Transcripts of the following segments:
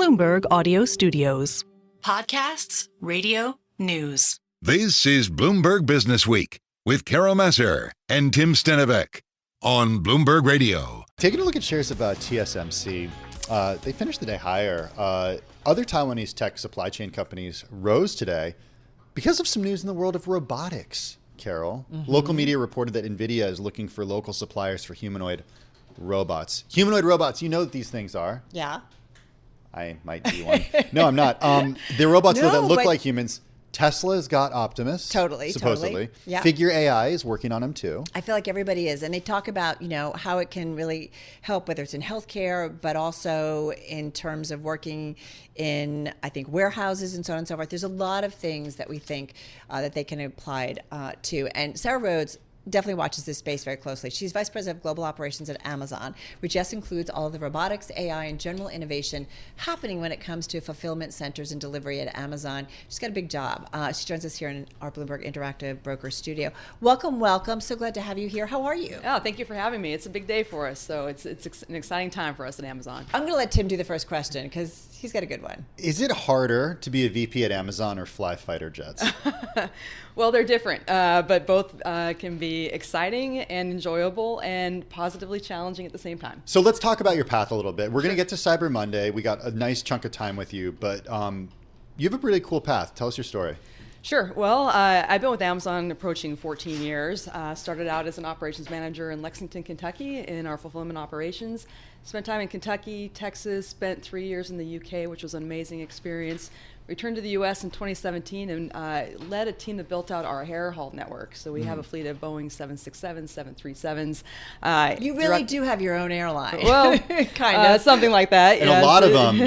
Bloomberg Audio Studios. Podcasts, radio, news. This is Bloomberg Businessweek with Carol Massar and Tim Stenovec on Bloomberg Radio. Taking a look at shares of TSMC, they finished the day higher. Other Taiwanese tech supply chain companies rose today because of some news in the world of robotics, Carol. Local media reported that NVIDIA is looking for local suppliers for humanoid robots. Humanoid robots, you know what these things are. Yeah. I might be one. No, I'm not. They're robots that look like humans. Tesla's got Optimus. Supposedly. Totally. Yeah. Figure AI is working on them too. I feel like everybody is. And they talk about, how it can really help, whether it's in healthcare, but also in terms of working in, I think, warehouses and so on and so forth. There's a lot of things that we think that they can apply to. And Sarah Rhodes definitely watches this space very closely. She's Vice President of Global Operations at Amazon, which just includes all of the robotics, AI, and general innovation happening when it comes to fulfillment centers and delivery at Amazon. She's got a big job. She joins us here in our Bloomberg Interactive Broker studio. Welcome, welcome. So glad to have you here. How are you? Oh, thank you for having me. It's a big day for us, so it's an exciting time for us at Amazon. I'm going to let Tim do the first question because he's got a good one. Is it harder to be a VP at Amazon or fly fighter jets? Well, they're different, but both can be exciting and enjoyable and positively challenging at the same time. So let's talk about your path a little bit. We're going to get to Cyber Monday. We got a nice chunk of time with you, but you have a really cool path. Tell us your story. Sure. Well, I've been with Amazon approaching 14 years. Started out as an operations manager in Lexington, Kentucky in our fulfillment operations. Spent time in Kentucky, Texas, spent 3 years in the UK, which was an amazing experience. Returned to the U.S. in 2017 and led a team that built out our air haul network. So we have a fleet of Boeing 767s, 737s. You really do have your own airline. Well, kind of. Something like that. And a lot of them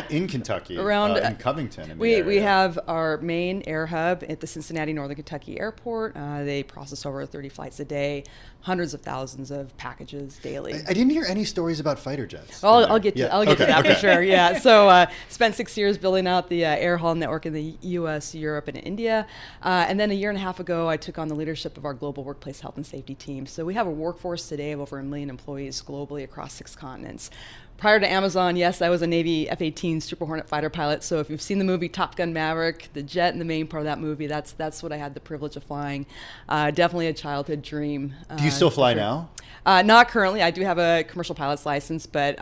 in Kentucky, around in Covington. We have our main air hub at the Cincinnati Northern Kentucky Airport. They process over 30 flights a day, hundreds of thousands of packages daily. I didn't hear any stories about fighter jets. Well, I'll get to that for sure. Yeah. So spent 6 years building out the air haul network in the U.S., Europe, and India. And then a year and a half ago, I took on the leadership of our global workplace health and safety team. So we have a workforce today of over 1 million employees globally across 6 continents. Prior to Amazon, yes, I was a Navy F-18 Super Hornet fighter pilot. So if you've seen the movie Top Gun Maverick, the jet in the main part of that movie, that's what I had the privilege of flying. Definitely a childhood dream. Do you still fly now? Not currently. I do have a commercial pilot's license, but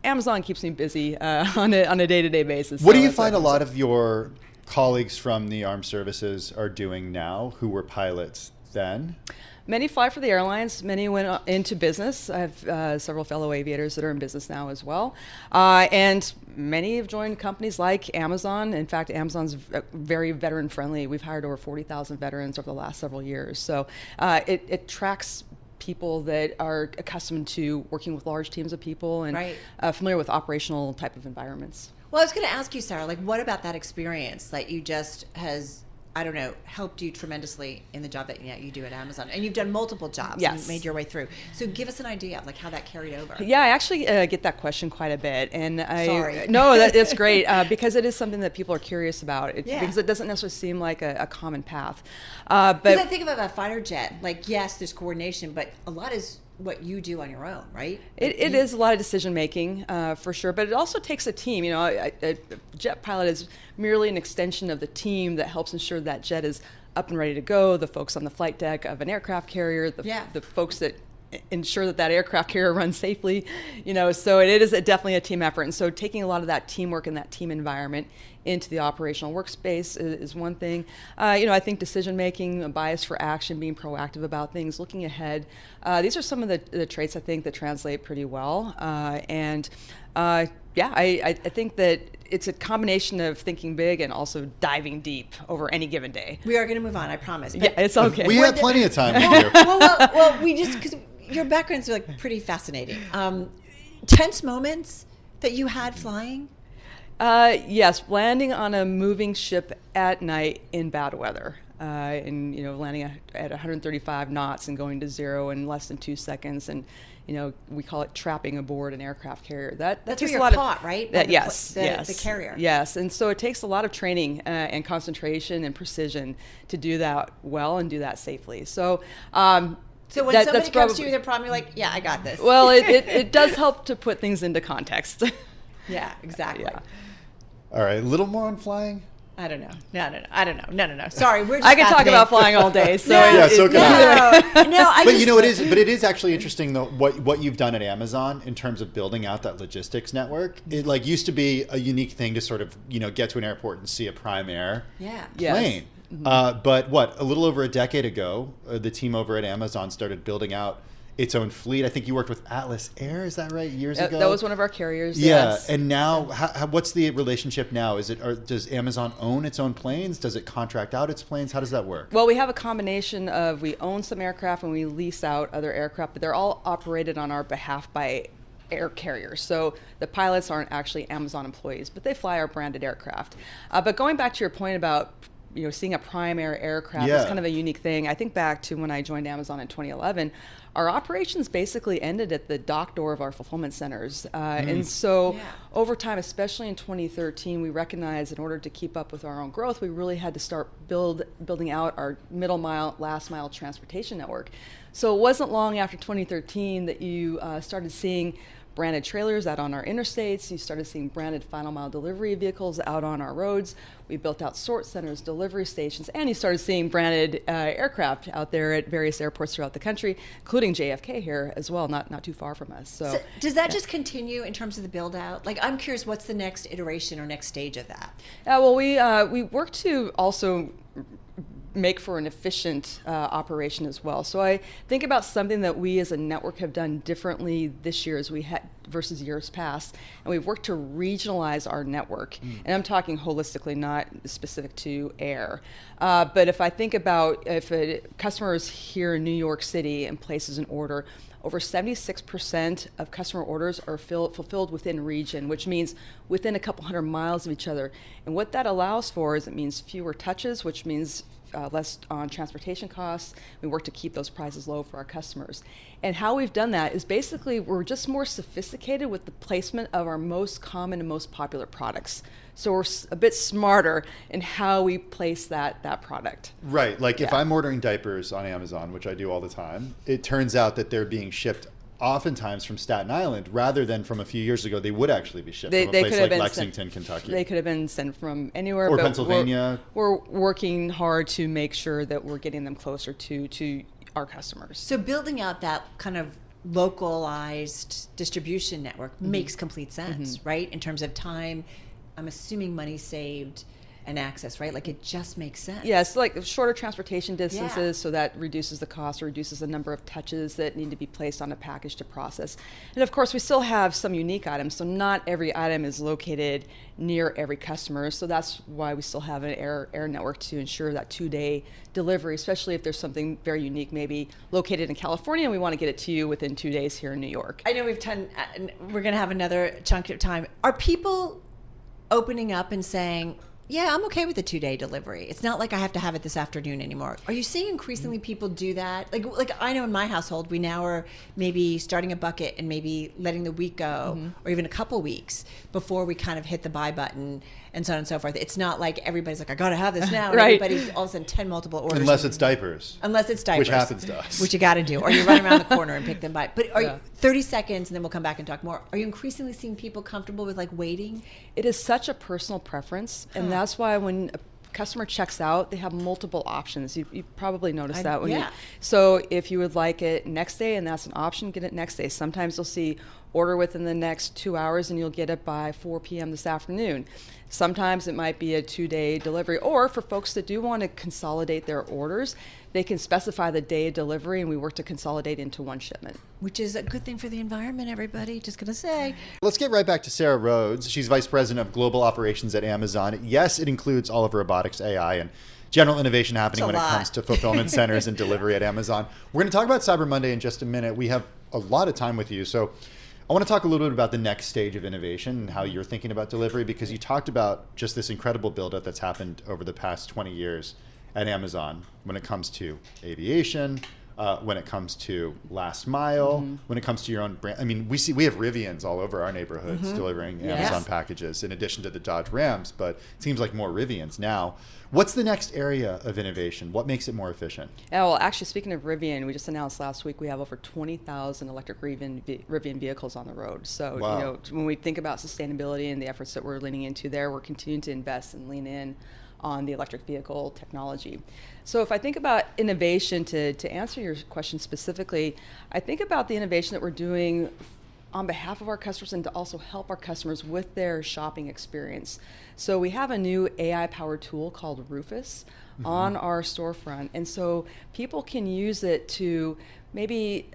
Amazon keeps me busy on a day-to-day basis. What do you find a lot of your colleagues from the armed services are doing now who were pilots then? Many fly for the airlines. Many went into business. I have several fellow aviators that are in business now as well. And many have joined companies like Amazon. In fact, Amazon's very veteran friendly. We've hired over 40,000 veterans over the last several years. So it tracks people that are accustomed to working with large teams of people and familiar with operational type of environments. Well, I was going to ask you, Sarah, what about that experience that you just has, helped you tremendously in the job that you do at Amazon? And you've done multiple jobs and made your way through. So give us an idea of how that carried over. Yeah, I actually get that question quite a bit. And Sorry. No, that's great because it is something that people are curious about because it doesn't necessarily seem like a common path. But I think about a fighter jet, yes, there's coordination, but a lot is what you do on your own, right? It is a lot of decision making for sure, but it also takes a team. A jet pilot is merely an extension of the team that helps ensure that jet is up and ready to go. The folks on the flight deck of an aircraft carrier, the folks that ensure that aircraft carrier runs safely, so it is definitely a team effort. And so taking a lot of that teamwork and that team environment into the operational workspace is one thing. I think decision making, a bias for action, being proactive about things, looking ahead. These are some of the traits I think that translate pretty well. I think that it's a combination of thinking big and also diving deep over any given day. We are going to move on, I promise. Yeah, it's okay. We have plenty of time. well, we just, because your background's pretty fascinating. Tense moments that you had flying? Yes, landing on a moving ship at night in bad weather. And landing at 135 knots and going to zero in less than 2 seconds, and we call it trapping aboard an aircraft carrier. That's where takes you're a lot caught, right? Yes, the carrier. Yes, and so it takes a lot of training and concentration and precision to do that well and do that safely. So. So when somebody comes to you with a problem, you're like, yeah, I got this. Well, it does help to put things into context. Yeah, exactly. Yeah. All right, a little more on flying. I don't know. No. Sorry, we're just I can talk fascinated. about flying all day. So Yeah, so can I. No, I But just, it is actually interesting though what you've done at Amazon in terms of building out that logistics network. It like used to be a unique thing to sort of get to an airport and see a Prime Air Yeah. plane. But a little over a decade ago, the team over at Amazon started building out its own fleet. I think you worked with Atlas Air, is that right? Years ago? That was one of our carriers. Yeah, Yes. and now, what's the relationship now? Does Amazon own its own planes? Does it contract out its planes? How does that work? Well, we have a combination of we own some aircraft and we lease out other aircraft, but they're all operated on our behalf by air carriers. So the pilots aren't actually Amazon employees, but they fly our branded aircraft. But going back to your point about seeing a Prime Air aircraft is kind of a unique thing. I think back to when I joined Amazon in 2011, our operations basically ended at the dock door of our fulfillment centers. And so over time, especially in 2013, we recognized in order to keep up with our own growth, we really had to start building out our middle mile, last mile transportation network. So it wasn't long after 2013 that you started seeing branded trailers out on our interstates. You started seeing branded final mile delivery vehicles out on our roads. We built out sort centers, delivery stations, and you started seeing branded aircraft out there at various airports throughout the country, including JFK here as well, not too far from us. So does that just continue in terms of the build out? Like, I'm curious, what's the next iteration or next stage of that? Well, we work to also make for an efficient operation as well. So I think about something that we as a network have done differently this year as we had versus years past, and we've worked to regionalize our network. And I'm talking holistically, not specific to air. But if I think about if a customer is here in New York City and places an order, over 76% of customer orders are fulfilled within region, which means within a couple hundred miles of each other. And what that allows for is it means fewer touches, which means less on transportation costs. We work to keep those prices low for our customers. And how we've done that is basically we're just more sophisticated with the placement of our most common and most popular products. So we're a bit smarter in how we place that product. Right. Like if I'm ordering diapers on Amazon, which I do all the time, it turns out that they're being shipped oftentimes from Staten Island rather than from a few years ago. They would actually be shipped from a place like Lexington, Kentucky. They could have been sent from anywhere. Or but Pennsylvania. We're working hard to make sure that we're getting them closer to our customers. So building out that kind of localized distribution network makes complete sense, right? In terms of time, I'm assuming money saved and access, right? Like it just makes sense. Yes, like shorter transportation distances, so that reduces the cost or reduces the number of touches that need to be placed on a package to process. And of course, we still have some unique items, so not every item is located near every customer. So that's why we still have an air network to ensure that 2-day delivery, especially if there's something very unique, maybe located in California, and we want to get it to you within 2 days here in New York. I know we're going to have another chunk of time. Are people opening up and saying, yeah, I'm okay with the 2-day delivery. It's not like I have to have it this afternoon anymore. Are you seeing increasingly people do that? Like I know in my household, we now are maybe starting a bucket and maybe letting the week go, or even a couple weeks before we kind of hit the buy button and so on and so forth. It's not like everybody's like, I got to have this now. And Right. everybody's all of a sudden 10 multiple orders. Unless it's diapers. Which happens to us. Which you got to do. Or you run around the corner and pick them by. But are you 30 seconds and then we'll come back and talk more. Are you increasingly seeing people comfortable with like waiting? It is such a personal preference, and that's why when a customer checks out, they have multiple options. You probably noticed that when so if you would like it next day and that's an option, get it next day. Sometimes you'll see order within the next 2 hours and you'll get it by 4 p.m. this afternoon. Sometimes it might be a 2-day delivery, or for folks that do want to consolidate their orders, they can specify the day of delivery and we work to consolidate into one shipment. Which is a good thing for the environment, everybody. Just going to say. Let's get right back to Sarah Rhodes. She's Vice President of Global Operations at Amazon. Yes, it includes all of robotics, AI, and general innovation happening when it comes to fulfillment centers and delivery at Amazon. We're going to talk about Cyber Monday in just a minute. We have a lot of time with you. So I want to talk a little bit about the next stage of innovation and how you're thinking about delivery, because you talked about just this incredible build-up that's happened over the past 20 years at Amazon when it comes to aviation, when it comes to last mile, when it comes to your own brand. I mean, we have Rivians all over our neighborhoods delivering Amazon packages in addition to the Dodge Rams, but it seems like more Rivians now. What's the next area of innovation? What makes it more efficient? Yeah, well, actually, speaking of Rivian, we just announced last week we have over 20,000 electric Rivian vehicles on the road. So, Wow. When we think about sustainability and the efforts that we're leaning into there, we're continuing to invest and lean in on the electric vehicle technology. So if I think about innovation, to answer your question specifically, I think about the innovation that we're doing on behalf of our customers and to also help our customers with their shopping experience. So we have a new AI-powered tool called Rufus on our storefront. And so people can use it to maybe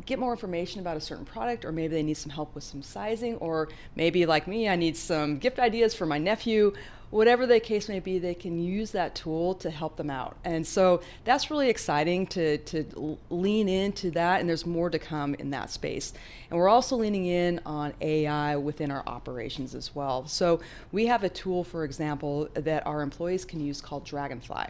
get more information about a certain product, or maybe they need some help with some sizing, or maybe like me, I need some gift ideas for my nephew. Whatever the case may be, they can use that tool to help them out. And so that's really exciting to lean into that, and there's more to come in that space. And we're also leaning in on AI within our operations as well. So we have a tool, for example, that our employees can use called Dragonfly.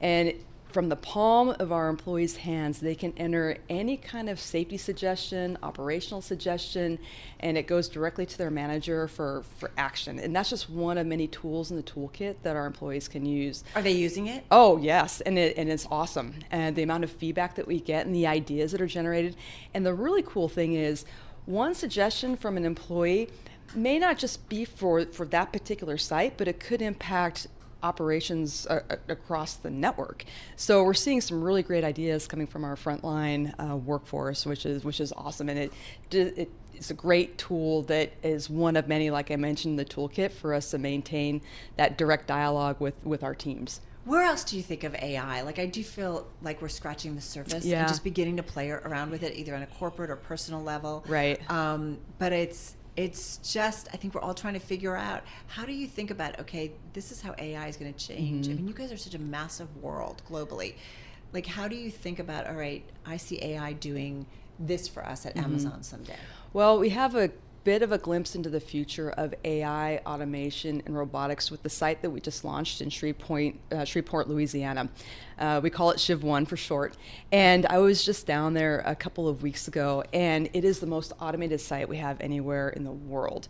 And from the palm of our employees' hands, they can enter any kind of safety suggestion, operational suggestion, and it goes directly to their manager for action. And that's just one of many tools in the toolkit that our employees can use. Are they using it? Oh, yes, and it's awesome. And the amount of feedback that we get and the ideas that are generated. And the really cool thing is, one suggestion from an employee may not just be for that particular site, but it could impact operations across the network. So we're seeing some really great ideas coming from our frontline workforce, which is awesome. And it's a great tool that is one of many, like I mentioned, in the toolkit for us to maintain that direct dialogue with our teams. Where else do you think of AI? Like, I do feel like we're scratching the surface and just beginning to play around with it, either on a corporate or personal level. Right. But it's just, I think we're all trying to figure out, how do you think about, okay, this is how AI is going to change. I mean, you guys are such a massive world globally. Like, how do you think about, all right, I see AI doing this for us at Amazon someday? Well, we have a bit of a glimpse into the future of AI, automation, and robotics with the site that we just launched in Shreveport, Louisiana. We call it Shiv1 for short. And I was just down there a couple of weeks ago, and it is the most automated site we have anywhere in the world.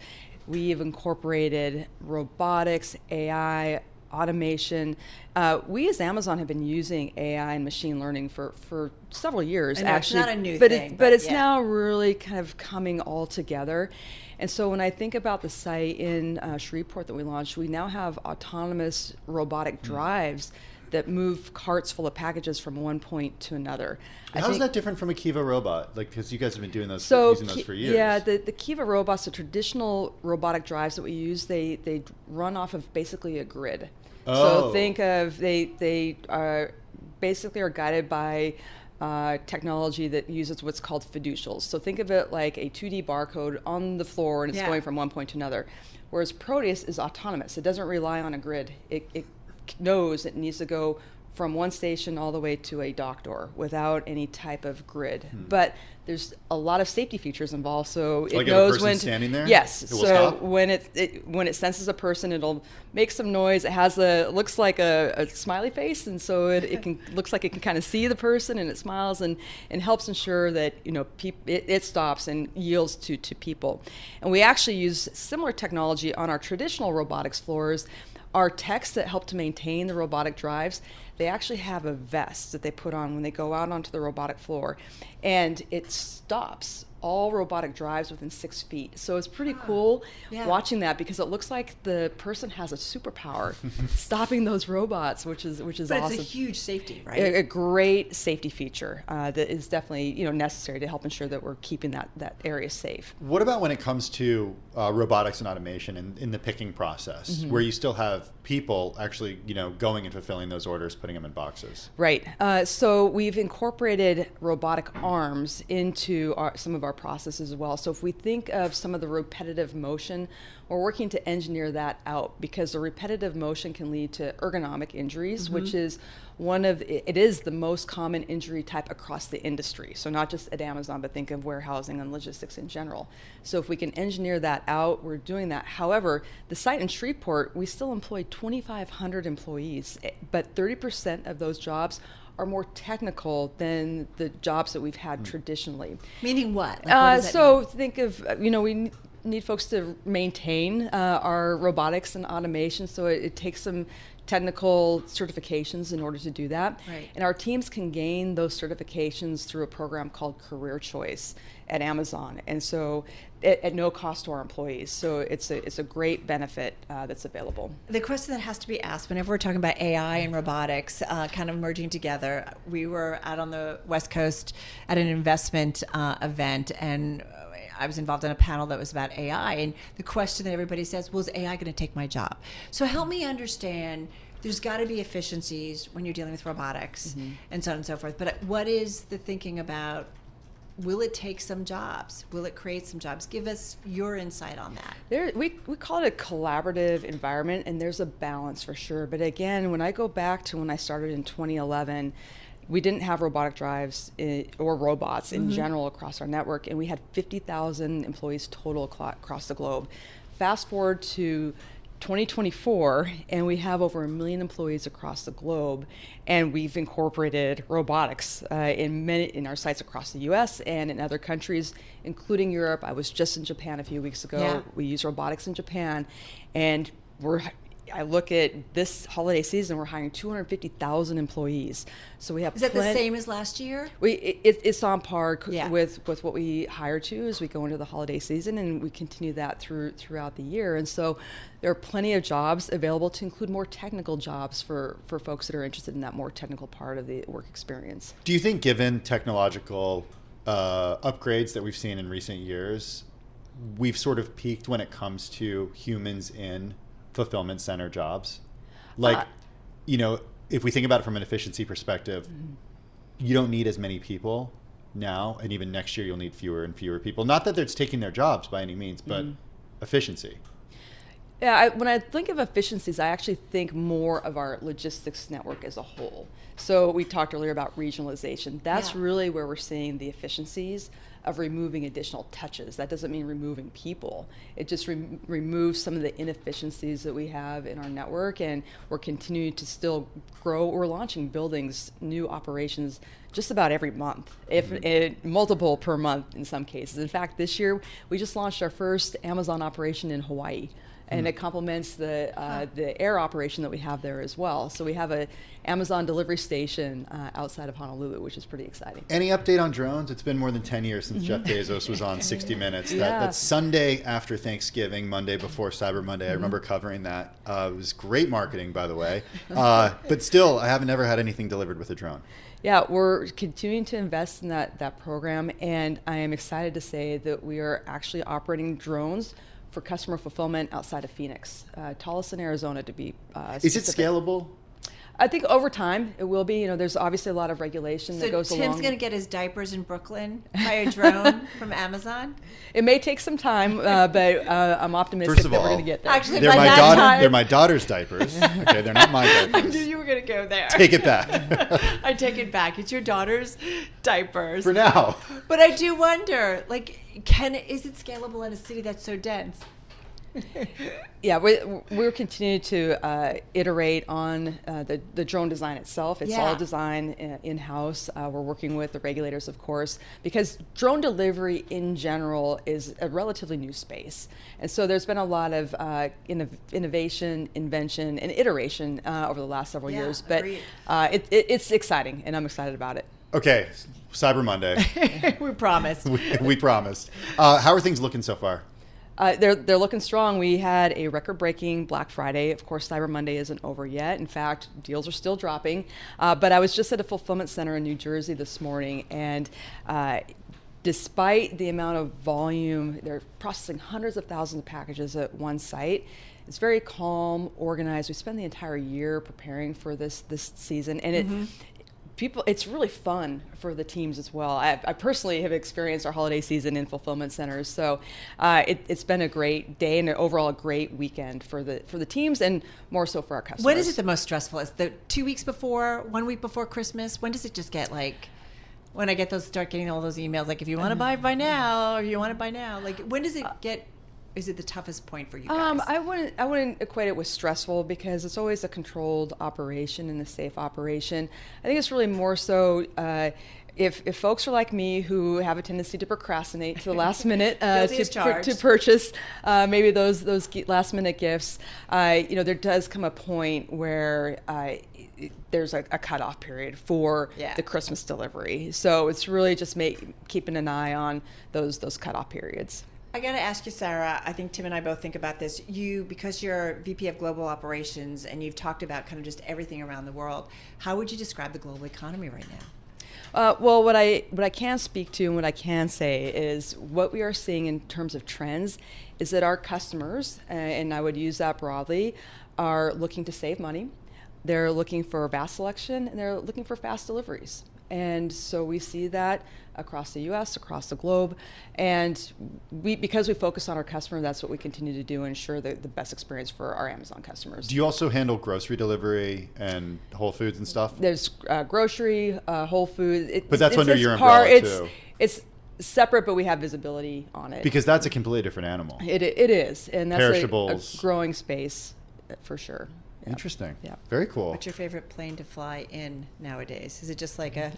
We've incorporated robotics, AI, automation. We as Amazon have been using AI and machine learning for several years. I know, actually, it's not a new but thing, but it's yeah. now really kind of coming all together. And so when I think about the site in Shreveport that we launched, we now have autonomous robotic drives that move carts full of packages from one point to another. How is that different from a Kiva robot? Like, because you guys have been doing those, So using those for years. Yeah, the Kiva robots, the traditional robotic drives that we use, they run off of basically a grid. So think of they are basically are guided by technology that uses what's called fiducials. So think of it like a 2D barcode on the floor, and it's going from one point to another. Whereas Proteus is autonomous. It doesn't rely on a grid. It knows it needs to go from one station all the way to a dock door without any type of grid. But there's a lot of safety features involved, so it knows when standing there. Yes. It will so stop? when it senses a person, it'll make some noise. It has looks like a smiley face, and so it looks like it can kind of see the person, and it smiles and helps ensure that it stops and yields to people. And we actually use similar technology on our traditional robotics floors. Our techs that help to maintain the robotic drives, they actually have a vest that they put on when they go out onto the robotic floor, and it stops all robotic drives within 6 feet. So it's pretty cool watching that, because it looks like the person has a superpower stopping those robots, which is But awesome. it's a huge safety, right? A great safety feature that is definitely necessary to help ensure that we're keeping that area safe. What about when it comes to robotics and automation in the picking process, where you still have people actually going and fulfilling those orders, putting them in boxes? Right. So we've incorporated robotic arms into some of our processes as well. So if we think of some of the repetitive motion, we're working to engineer that out, because the repetitive motion can lead to ergonomic injuries, which is it is the most common injury type across the industry. So not just at Amazon, but think of warehousing and logistics in general. So if we can engineer that out, we're doing that. However, the site in Shreveport, we still employ 2,500 employees, but 30% of those jobs are more technical than the jobs that we've had traditionally. Meaning what? Like, what does that So mean? think of, we need folks to maintain our robotics and automation, so it takes some technical certifications in order to do that. Right. And our teams can gain those certifications through a program called Career Choice at Amazon, and so at no cost to our employees. So it's a great benefit that's available. The question that has to be asked whenever we're talking about AI and robotics kind of merging together, we were out on the West Coast at an investment event, and I was involved in a panel that was about AI, and the question that everybody says, well, is AI going to take my job? So help me understand, there's got to be efficiencies when you're dealing with robotics and so on and so forth, but what is the thinking about, will it take some jobs? Will it create some jobs? Give us your insight on that. We call it a collaborative environment, and there's a balance for sure. But again, when I go back to when I started in 2011, we didn't have robotic drives or robots in general across our network, and we had 50,000 employees total across the globe. Fast forward to 2024, and we have over 1 million employees across the globe, and we've incorporated robotics in our sites across the U.S. and in other countries, including Europe. I was just in Japan a few weeks ago. Yeah. We use robotics in Japan, and I look at this holiday season, we're hiring 250,000 employees. So we have. Is that the same as last year? It's on par Yeah. with what we hire to as we go into the holiday season, and we continue that throughout the year. And so there are plenty of jobs available to include more technical jobs for folks that are interested in that more technical part of the work experience. Do you think, given technological upgrades that we've seen in recent years, we've sort of peaked when it comes to humans in fulfillment center jobs? Like, if we think about it from an efficiency perspective, you don't need as many people now, and even next year you'll need fewer and fewer people. Not that it's taking their jobs by any means, but efficiency. Yeah, when I think of efficiencies, I actually think more of our logistics network as a whole. So we talked earlier about regionalization. That's really where we're seeing the efficiencies of removing additional touches. That doesn't mean removing people. It just removes some of the inefficiencies that we have in our network, and we're continuing to still grow. We're launching buildings, new operations, just about every month, if multiple per month in some cases. In fact, this year we just launched our first Amazon operation in Hawaii. And it complements the air operation that we have there as well. So we have a Amazon delivery station outside of Honolulu, which is pretty exciting. Any update on drones? It's been more than 10 years since Jeff Bezos was on 60 Minutes. That Sunday after Thanksgiving, Monday before Cyber Monday. I remember covering that. It was great marketing, by the way. But still, I haven't ever had anything delivered with a drone. Yeah, we're continuing to invest in that program, and I am excited to say that we are actually operating drones for customer fulfillment outside of Phoenix, Tolleson, Arizona, to be specific. Is it scalable? I think over time it will be. There's obviously a lot of regulation that goes along. So Tim's going to get his diapers in Brooklyn by a drone from Amazon? It may take some time, but I'm optimistic First of that all, we're going to get there. Actually, they're by my that daughter. time, They're my daughter's diapers. Okay, they're not my I diapers. knew you were going to go there. Take it back. I take it back. It's your daughter's diapers. For now. But I do wonder, is it scalable in a city that's so dense? Yeah, we're continuing to iterate on the drone design itself. It's all designed in-house. We're working with the regulators, of course, because drone delivery in general is a relatively new space. And so there's been a lot of innovation, invention, and iteration over the last several years. But it's exciting, and I'm excited about it. Okay, Cyber Monday. We promised. We promised. How are things looking so far? They're looking strong. We had a record-breaking Black Friday. Of course, Cyber Monday isn't over yet. In fact, deals are still dropping. But I was just at a fulfillment center in New Jersey this morning, and despite the amount of volume, they're processing hundreds of thousands of packages at one site. It's very calm, organized. We spend the entire year preparing for this season, and it's really fun for the teams as well. I personally have experienced our holiday season in fulfillment centers, so it's been a great day and overall a great weekend for the teams, and more so for our customers. When is it the most stressful? Is the 2 weeks before, 1 week before Christmas? When does it just get when I start getting all those emails, if you want to buy now, or you want to buy now, when does it get Is it the toughest point for you guys? I wouldn't equate it with stressful, because it's always a controlled operation and a safe operation. I think it's really more so if folks are like me, who have a tendency to procrastinate to the last minute to purchase maybe those last minute gifts, there does come a point where there's a cutoff period for the Christmas delivery. So it's really just keeping an eye on those cutoff periods. I got to ask you, Sarah, I think Tim and I both think about this. Because you're VP of Global Operations and you've talked about kind of just everything around the world, how would you describe the global economy right now? Well, what I can speak to and what I can say is what we are seeing in terms of trends is that our customers, and I would use that broadly, are looking to save money. They're looking for vast selection, and they're looking for fast deliveries. And so we see that across the U.S., across the globe, and because we focus on our customer, that's what we continue to do, ensure the best experience for our Amazon customers. Do you also handle grocery delivery and Whole Foods and stuff? There's grocery, Whole Foods. But that's under your umbrella too. It's separate, but we have visibility on it. Because that's a completely different animal. It is, and that's perishables. A growing space for sure. Yeah. Interesting. Yeah. Very cool. What's your favorite plane to fly in nowadays? Is it just like a...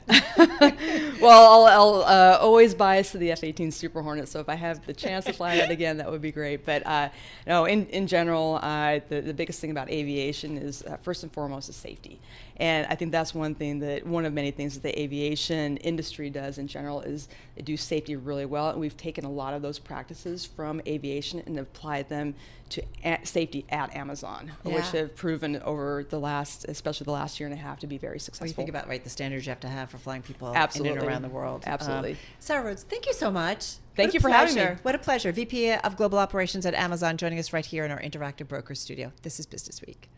Well, I'll always bias to the F-18 Super Hornet, so if I have the chance to fly that again, that would be great. But no, in general, the biggest thing about aviation is, first and foremost, is safety. And I think that's one of many things that the aviation industry does in general is they do safety really well. And we've taken a lot of those practices from aviation and applied them to safety at Amazon, which have proven over especially the last year and a half, to be very successful. When you think about the standards you have to have for flying people Absolutely. in and around the world. Absolutely. Sarah Rhodes, thank you so much. Thank you for having me. What a pleasure. VP of Global Operations at Amazon, joining us right here in our Interactive Broker studio. This is Business Week.